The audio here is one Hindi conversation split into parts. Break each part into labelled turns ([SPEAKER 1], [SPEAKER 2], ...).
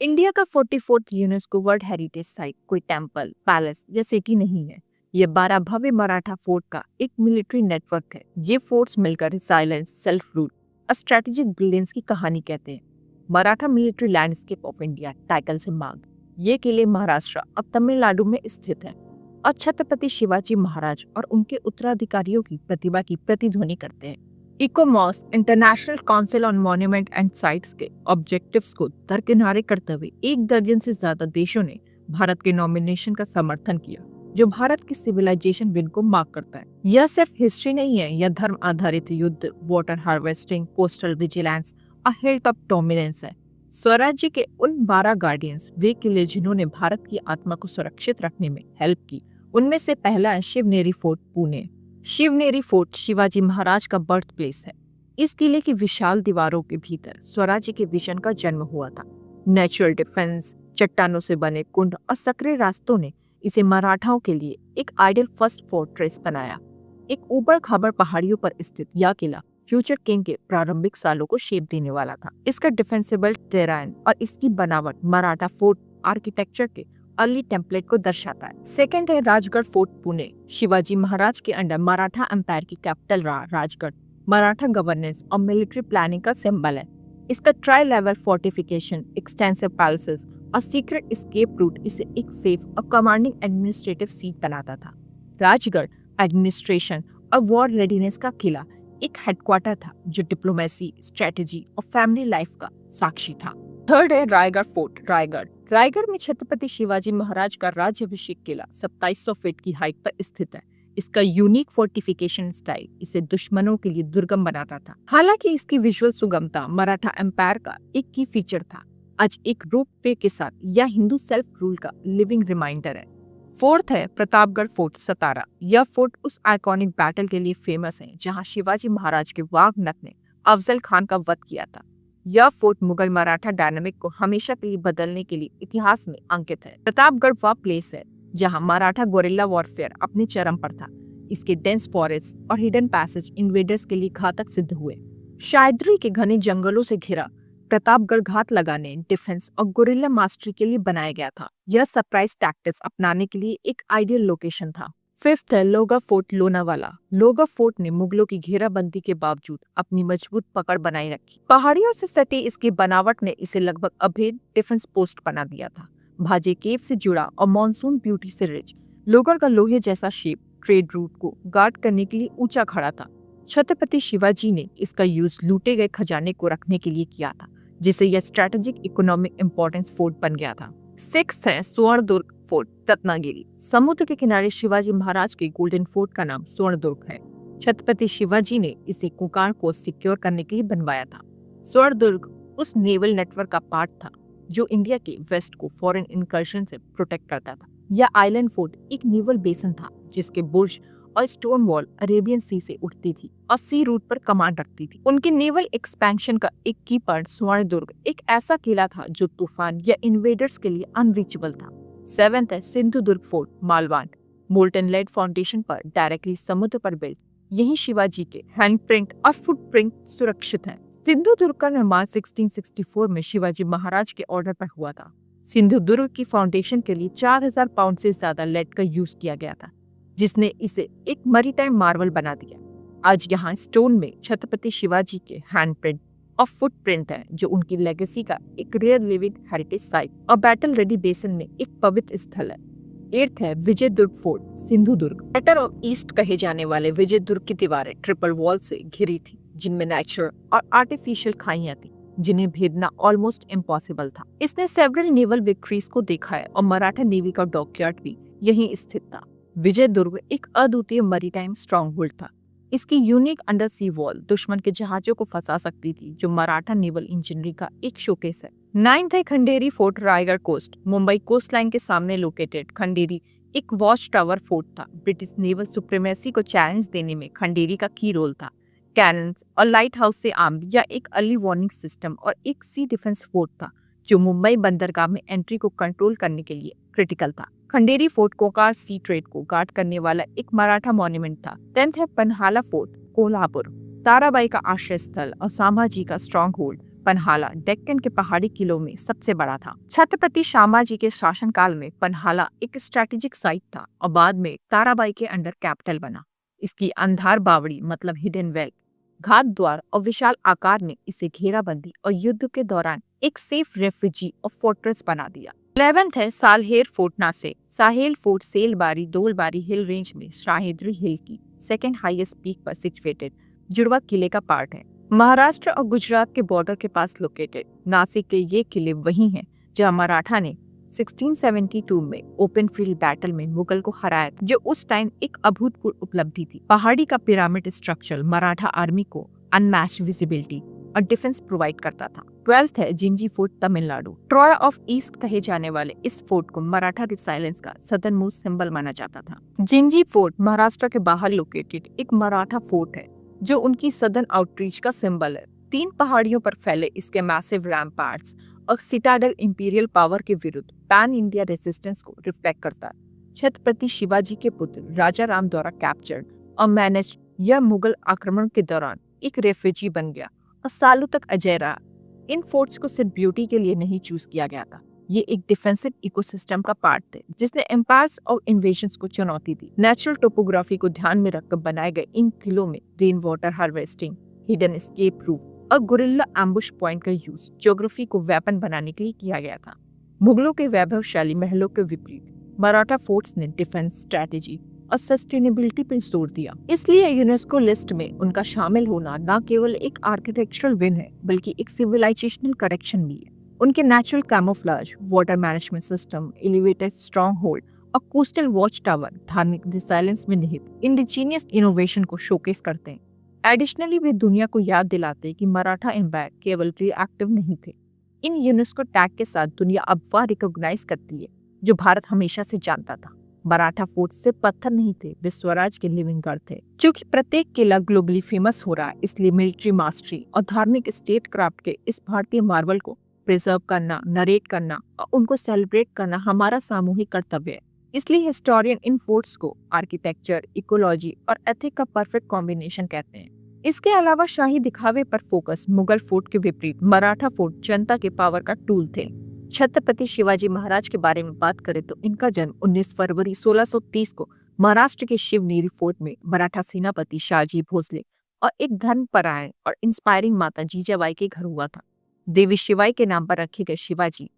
[SPEAKER 1] इंडिया का 44th UNESCO world heritage site कोई टेम्पल, पैलेस या सिटी नहीं है। ये 12 भव्य मराठा फोर्ट का एक मिलिट्री नेटवर्क है। ये फोर्ट्स मिलकर साइलेंस, सेल्फ रूल और स्ट्रेटेजिक ब्रिलियंस की कहानी कहते हैं। Maratha military landscape of India title से मांग। ये किले महाराष्ट्र और तमिलनाडु में स्थित है और छत्रपति शिवाजी महाराज और उनके उत्तराधिकारियों की प्रतिभा की प्रतिध्वनि करते हैं। ICOMOS international council on monument and sites के ऑब्जेक्टिव्स को दरकिनारे करते हुए 1 दर्जन से ज्यादा देशों ने भारत के नॉमिनेशन का समर्थन किया, जो भारत की सिविलाइजेशन विन को मार्क करता है। यह सिर्फ हिस्ट्री नहीं है, यह धर्म आधारित युद्ध, वाटर हार्वेस्टिंग, कोस्टल विजिलेंस और हिल टॉप डोमिनेंस है। स्वराज्य के उन 12 गार्डियंस, वे किले जिन्होंने भारत की आत्मा को सुरक्षित रखने में हेल्प की। उनमें से पहला है शिवनेरी फोर्ट, पुणे। शिवनेरी फोर्ट शिवाजी महाराज का बर्थ प्लेस है। इस किले की विशाल दीवारों के भीतर स्वराज्य के विजन का जन्म हुआ था। नेचुरल डिफेंस, चट्टानों से बने कुंड और सकरे रास्तों ने इसे मराठाओं के लिए एक आइडियल फर्स्ट फोर्ट्रेस बनाया। एक ऊबड़ खाबड़ पहाड़ियों पर स्थित यह किला फ्यूचर किंग के प्रारंभिक सालों को शेप देने वाला था। इसका डिफेंसिबल टेराइन और इसकी बनावट मराठा फोर्ट आर्किटेक्चर के अर्ली टेम्पलेट को दर्शाता है। सेकंड है राजगढ़ फोर्ट, पुणे। शिवाजी महाराज के अंडर मराठा एम्पायर की कैपिटल रहा राजगढ़ मराठा गवर्नेंस और मिलिट्री प्लानिंग का सिंबल है। इसका try level fortification, extensive palaces और सीक्रेट एस्केप रूट इसे एक सेफ और कमांडिंग एडमिनिस्ट्रेटिव सीट बनाता था। राजगढ़ एडमिनिस्ट्रेशन और वॉर रेडीनेस का किला एक हेडक्वार्टर था जो डिप्लोमेसी, स्ट्रेटेजी और फैमिली लाइफ का साक्षी था। थर्ड है रायगढ़ फोर्ट, रायगढ़। रायगढ़ में छत्रपति शिवाजी महाराज का राज्याभिषेक किला 2700 फीट की हाइट पर स्थित है। इसका यूनिक फोर्टिफिकेशन स्टाइल इसे दुश्मनों के लिए दुर्गम बनाता था। हालांकि इसकी विजुअल सुगमता मराठा एम्पायर का एक की फीचर था। आज एक रोपवे के साथ यह हिंदू सेल्फ रूल का लिविंग रिमाइंडर है। फोर्थ है प्रतापगढ़ फोर्ट, सतारा। यह फोर्ट उस आइकॉनिक बैटल के लिए फेमस है जहां शिवाजी महाराज के वाघनख ने अफजल खान का वध किया था। यह फोर्ट मुगल मराठा डायनामिक को हमेशा के लिए बदलने के लिए इतिहास में अंकित है। प्रतापगढ़ वह प्लेस है जहां मराठा गोरिल्ला वॉरफेयर अपने चरम पर था। इसके डेंस फॉरेस्ट और हिडन पैसेज इन्वेडर्स के लिए घातक सिद्ध हुए। शायदरी के घने जंगलों से घिरा प्रतापगढ़ घात लगाने, डिफेंस और गोरिल्ला मास्टरी के लिए बनाया गया था। यह सरप्राइज टैक्टिक्स अपनाने के लिए एक आइडियल लोकेशन था। फिफ्थ है लोहगढ़ फोर्ट, लोनावाला। लोहगढ़ फोर्ट ने मुगलों की घेराबंदी के बावजूद अपनी मजबूत पकड़ बनाए रखी। पहाड़ियों से सटी इसकी बनावट ने इसे लगभग अभेद डिफेंस पोस्ट बना दिया था। भाजे केव से जुड़ा और मानसून ब्यूटी से रिच लोहगढ़ का लोहे जैसा शेप ट्रेड रूट को गार्ड करने के लिए ऊंचा खड़ा था। छत्रपति शिवाजी ने इसका यूज लूटे गए खजाने को रखने के लिए किया था, जिससे यह स्ट्रेटेजिक इकोनॉमिक इंपॉर्टेंस फोर्ट बन गया था। सिक्स्थ है स्वर्णदुर्ग फोर्ट, रत्नागिरी। समुद्र के किनारे शिवाजी महाराज के गोल्डन फोर्ट का नाम स्वर्णदुर्ग है। छत्रपति शिवाजी ने इसे कोंकण को सिक्योर करने के लिए बनवाया था। स्वर्णदुर्ग उस नेवल नेटवर्क का पार्ट था जो इंडिया के वेस्ट को फॉरेन इनकर्शन से प्रोटेक्ट करता था। यह आइलैंड फोर्ट एक नेवल बेसन था जिसके बुर्ज और स्टोन वॉल अरेबियन सी से उठती थी और सी रूट पर कमांड रखती थी। उनके नेवल एक्सपेंशन का एक की पार्ट स्वर्णदुर्ग एक ऐसा किला था जो तूफान या इन्वेडर्स के लिए अनरीचेबल था। सेवेंथ है Sindhudurg fort, Malvan. Molten lead foundation पर डायरेक्टली समुद्र पर बिल्ट, यही शिवाजी के हैंडप्रिंट और फुटप्रिंट सुरक्षित है। सिंधुदुर्ग का निर्माण 1664 में शिवाजी महाराज के ऑर्डर पर हुआ था। सिंधुदुर्ग की फाउंडेशन के लिए 4000 पाउंड से ज्यादा लेड का यूज किया गया था, जिसने इसे एक मैरीटाइम मार्वल बना दिया। आज यहाँ स्टोन में छत्रपति शिवाजी के हैंडप्रिंट और फुटप्रिंट है, जो उनकी लेगेसी का एक रेयर लिविंग हेरिटेज साइट और बैटल रेडी बेसन में एक पवित्र स्थल है। एट्थ है Vijaydurg fort, Sindhudurg. Better of east कहे जाने वाले विजयदुर्ग की दीवारें ट्रिपल वॉल से घिरी थी, जिनमें नेचुरल और आर्टिफिशियल खाइयां थी जिन्हें भेदना ऑलमोस्ट इम्पॉसिबल था। इसने सेवरल नेवल विक्ट्रीज को देखा है और मराठा नेवी का डॉकयार्ड भी यहीं स्थित था। विजयदुर्ग एक अद्वितीय मैरीटाइम स्ट्रॉन्ग होल्ड था। इसकी यूनिक अंडर सी वॉल दुश्मन के जहाजों को फंसा सकती थी, जो मराठा नेवल इंजीनियरिंग का एक शोकेस है। नाइन्थ है Khanderi fort, Raigad coast, Mumbai coast line के सामने लोकेटेड। खंडेरी एक वॉच टावर फोर्ट था। ब्रिटिश नेवल सुप्रीमेसी को चैलेंज देने में खंडेरी का की रोल था। कैनन्स और लाइट हाउस से आर्म्ड यह एक अर्ली वार्निंग सिस्टम और एक सी डिफेंस फोर्ट था, जो मुंबई बंदरगाह में एंट्री को कंट्रोल करने के लिए क्रिटिकल था। खंडेरी फोर्ट कोंकण सी ट्रेड को गार्ड करने वाला एक मराठा मॉन्यूमेंट था। 10th है पन्हाला फोर्ट, कोल्हापुर। ताराबाई का आश्रय स्थल और संभाजी का स्ट्रॉन्ग होल्ड पन्हाला डेक्कन के पहाड़ी किलों में सबसे बड़ा था। छत्रपति शामाजी के शासनकाल में पन्हाला एक स्ट्रेटेजिक साइट था और बाद में ताराबाई के अंडर कैपिटल बना। इसकी अंधार बावड़ी मतलब हिडन वेल, घाट द्वार और विशाल आकार ने इसे घेराबंदी और युद्ध के दौरान एक सेफ रेफ्यूजी और फोर्ट्रेस बना दिया। 11th है सालहेर फोर्ट नासे। Salher fort Selbari Dolbari hill range में शाहिद्री हिल की सेकेंड हाईएस्ट पीक पर सिचुएटेड जुड़वा किले का पार्ट है। महाराष्ट्र और गुजरात के बॉर्डर के पास लोकेटेड नासिक के ये किले वही हैं जहां मराठा ने 1672 में ओपन फील्ड बैटल में मुगल को हराया था, जो उस टाइम एक अभूतपूर्व उपलब्धि थी। पहाड़ी का पिरामिड स्ट्रक्चर मराठा आर्मी को अनमैच्ड विजिबिलिटी और डिफेंस प्रोवाइड करता था। 12th है Gingee fort Tamil Nadu. Troy of east कहे जाने वाले इस फोर्ट को मराठा रिसाइलेंस का सदर्न मोस्ट सिंबल माना जाता था। जिंजी फोर्ट महाराष्ट्र के बाहर लोकेटेड एक मराठा फोर्ट है जो उनकी सदर्न आउटरीच का सिंबल है। 3 पहाड़ियों पर फैले इसके मैसिव रैम्पार्ट्स और सिटाडेल इंपीरियल पावर के विरुद्ध पैन इंडिया रेजिस्टेंस को रिफ्लेक्ट करता है। छत्रपति शिवाजी के पुत्र राजा राम द्वारा कैप्चर्ड और मैनेज यह मुगल आक्रमण के दौरान एक रेफ्यूजी बन गया और सालों तक अजय रहा। इन फोर्ट्स को सिर्फ ब्यूटी के लिए नहीं चूज किया गया था, ये एक डिफेंसिव इकोसिस्टम का पार्ट थे जिसने एम्पायर्स और इन्वेजन्स को चुनौती दी। नेचुरल टोपोग्राफी को ध्यान में रखकर बनाए गए इन किलों में rain water harvesting, hidden escape route और गुरिल्ला एम्बुश पॉइंट का यूज ज्योग्राफी को वेपन बनाने के लिए किया गया था। मुगलों के वैभवशाली महलों के विपरीत मराठा फोर्ट्स ने डिफेंस स्ट्रैटेजी और सस्टेनेबिलिटी पर जोर दिया। इसलिए यूनेस्को लिस्ट में उनका शामिल होना न केवल एक आर्किटेक्चरल विन है बल्कि एक सिविलाइजेशनल करेक्शन भी है। उनके natural camouflage, water management system, elevated strong hold और कोस्टल वॉच टावर धार्मिक रिसाइलेंस में निहित इंडिजीनियस इनोवेशन को शोकेस करते हैं। एडिशनली वे दुनिया को याद दिलाते हैं कि मराठा एम्पायर केवल रिएक्टिव नहीं थे। इन यूनेस्को टैग के साथ दुनिया अब वह रिकॉग्नाइज करती है जो भारत हमेशा से जानता था। मराठा फोर्ट सिर्फ पत्थर नहीं थे, वे स्वराज के लिविंग गढ़ थे। चूंकि प्रत्येक किला ग्लोबली फेमस हो रहा है, इसलिए मिलिट्री मास्टरी और धार्मिक स्टेट क्राफ्ट के इस भारतीय मार्वल को प्रिजर्व करना, नरेट करना और उनको सेलिब्रेट करना हमारा सामूहिक कर्तव्य है। इसलिए हिस्टोरियन इन फोर्ट्स को आर्किटेक्चर, इकोलॉजी और एथिक का परफेक्ट कॉम्बिनेशन कहते हैं। इसके अलावा शाही दिखावे पर फोकस मुगल फोर्ट के विपरीत मराठा फोर्ट जनता के पावर का टूल थे। छत्रपति शिवाजी महाराज के बारे में बात करें तो इनका जन्म 19 फरवरी 1630 को महाराष्ट्र के शिवनेरी फोर्ट में मराठा सेनापति शाहजी भोसले और एक धर्मपरायण और इंस्पायरिंग माता जीजाबाई के घर हुआ था। देवी शिवाई के नाम पर रखे गए शिवाजी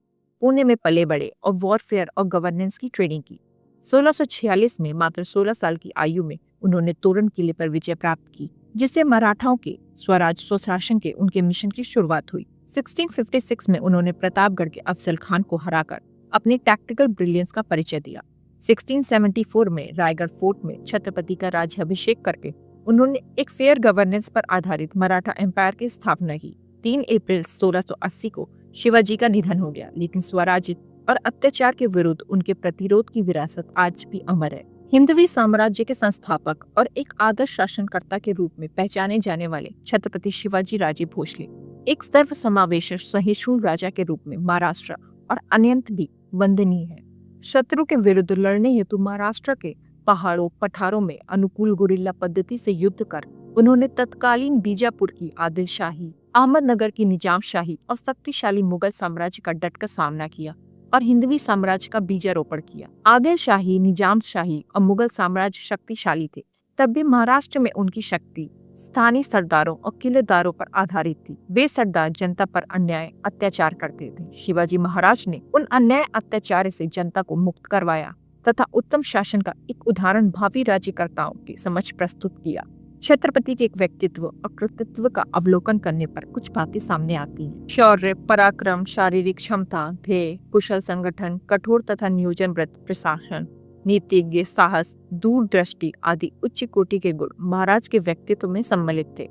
[SPEAKER 1] पुणे में पले बड़े और वॉरफेयर और गवर्नेंस की ट्रेनिंग की। 1646 में मात्र 16 साल की आयु में उन्होंने तोरण किले पर विजय प्राप्त की, जिससे मराठाओं के स्वराज स्वशासन के उनके मिशन की शुरुआत हुई। 1656 में उन्होंने प्रतापगढ़ के अफजल खान को हराकर अपनी टैक्टिकल ब्रिलियंस का परिचय दिया। 1674 में रायगढ़ फोर्ट में छत्रपति का राज्याभिषेक करके उन्होंने एक फेयर गवर्नेंस पर आधारित मराठा एम्पायर की स्थापना की। 3 अप्रैल 1680 को शिवाजी का निधन हो गया, लेकिन स्वराज्य और अत्याचार के विरुद्ध उनके प्रतिरोध की विरासत आज भी अमर है। हिंदवी साम्राज्य के संस्थापक और एक आदर्श शासनकर्ता के रूप में पहचाने जाने वाले छत्रपति शिवाजी राजे भोसले एक सर्वसमावेशक सहिष्णु राजा के रूप में महाराष्ट्र और अत्यंत भी वंदनीय है। शत्रु के विरुद्ध लड़ने हेतु महाराष्ट्र के पहाड़ों पठारों में अनुकूल गुरिल्ला पद्धति से युद्ध कर उन्होंने तत्कालीन बीजापुर की आदिल शाही, अहमदनगर की निजाम शाही और शक्तिशाली मुगल साम्राज्य का डटकर सामना किया और हिंदवी साम्राज्य का बीजारोपण किया। आदिल शाही, निजाम शाही और मुगल साम्राज्य शक्तिशाली थे, तब भी महाराष्ट्र में उनकी शक्ति स्थानीय सरदारों और किलेदारों पर आधारित थी। वे सरदार जनता पर अन्याय अत्याचार करते थे। शिवाजी महाराज ने उन अन्याय अत्याचार से जनता को मुक्त करवाया तथा उत्तम शासन का एक उदाहरण भावी राज्यकर्ताओं के समक्ष प्रस्तुत किया। छत्रपति के एक व्यक्तित्व और कृतित्व का अवलोकन करने पर कुछ बातें सामने आती हैं। शौर्य, पराक्रम, शारीरिक क्षमता, ध्येय, कुशल संगठन, कठोर तथा नियोजनबद्ध प्रशासन, नीतिज्ञ, साहस, दूरदृष्टि आदि उच्च कोटि के गुण महाराज के व्यक्तित्व में सम्मिलित थे।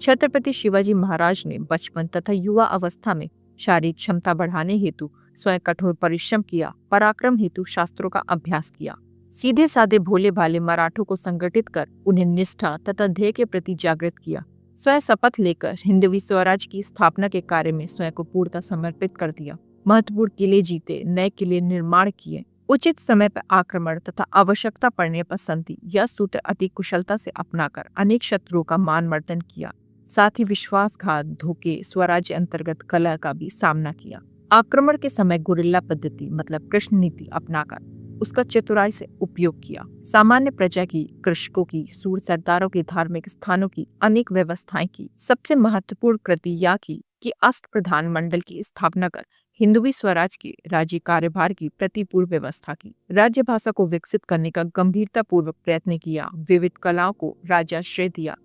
[SPEAKER 1] छत्रपति शिवाजी महाराज ने बचपन तथा युवा अवस्था में शारीरिक क्षमता बढ़ाने हेतु स्वयं कठोर परिश्रम किया, पराक्रम हेतु शास्त्रों का अभ्यास किया। सीधे साधे भोले भाले मराठों को संगठित कर उन्हें निष्ठा तथा ध्येय के प्रति जागृत किया। स्वयं शपथ लेकर हिंदवी स्वराज की स्थापना के कार्य में स्वयं को पूर्णतः समर्पित कर दिया। महत्वपूर्ण किले जीते, नए किले निर्माण किए, उचित समय पर आक्रमण तथा आवश्यकता पड़ने पर संधि यह सूत्र अति कुशलता से अपनाकर अनेक शत्रुओं का मान मर्दन किया। साथ ही विश्वासघात, धोखे, स्वराज्य अंतर्गत कलह का भी सामना किया। आक्रमण के समय गुरिल्ला पद्धति मतलब कृष्ण नीति अपनाकर उसका चतुराई से उपयोग किया। सामान्य प्रजा की, कृषकों की, सूर सरदारों के धार्मिक स्थानों की अनेक व्यवस्थाएं की। सबसे महत्वपूर्ण कृति यह की कि अष्टप्रधान मंडल की स्थापना कर हिंदवी स्वराज के राज्य कार्यभार की प्रतिपूर्ण व्यवस्था की। राज्य भाषा को विकसित करने का गंभीरता पूर्वक प्रयत्न किया। विविध कलाओं को राज्याश्रय दिया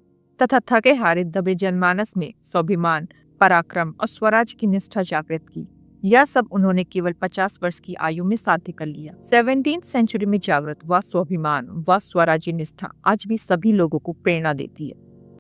[SPEAKER 1] तथा थके हारे दबे जनमानस में स्वाभिमान, पराक्रम और स्वराज की निष्ठा जागृत की। यह सब उन्होंने केवल 50 वर्ष की आयु में साध्य कर लिया। 17th सेंचुरी में जागृत वह स्वाभिमान, वह स्वराज्य निष्ठा आज भी सभी लोगों को प्रेरणा देती है।